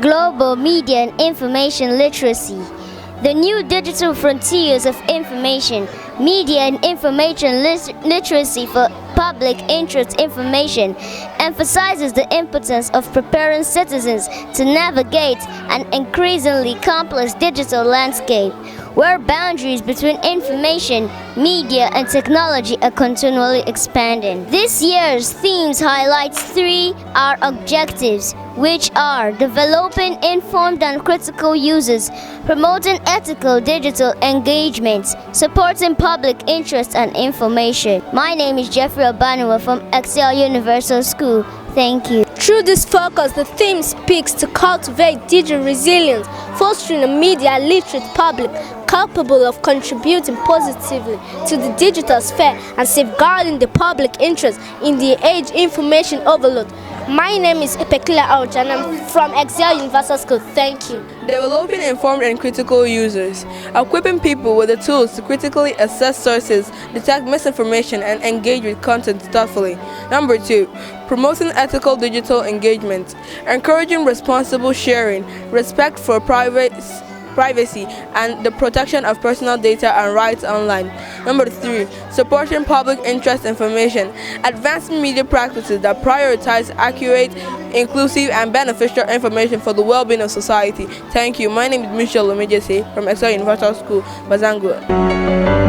global media and information literacy. The new digital frontiers of information, media and information literacy for public interest information emphasizes the importance of preparing citizens to navigate an increasingly complex digital landscape where boundaries between information, media, and technology are continually expanding. This year's themes highlights three our objectives, which are developing informed and critical users, promoting ethical digital engagements, supporting public interest and information. My name is Jeffrey Obanua from Excel Universal School. Thank you. Through this focus, the theme speaks to cultivate digital resilience, fostering a media literate public capable of contributing positively to the digital sphere and safeguarding the public interest in the age information overload. My name is Epekila Auch and I'm from Excel Universal School. Thank you. Developing informed and critical users, equipping people with the tools to critically assess sources, detect misinformation, and engage with content thoughtfully. Number 2, promoting ethical digital engagement, encouraging responsible sharing, respect for privacy, and the protection of personal data and rights online. Number 3, supporting public interest information, advancing media practices that prioritize accurate, inclusive, and beneficial information for the well-being of society. Thank you. My name is Michelle Omejese from Excel Universal School, Bazangua.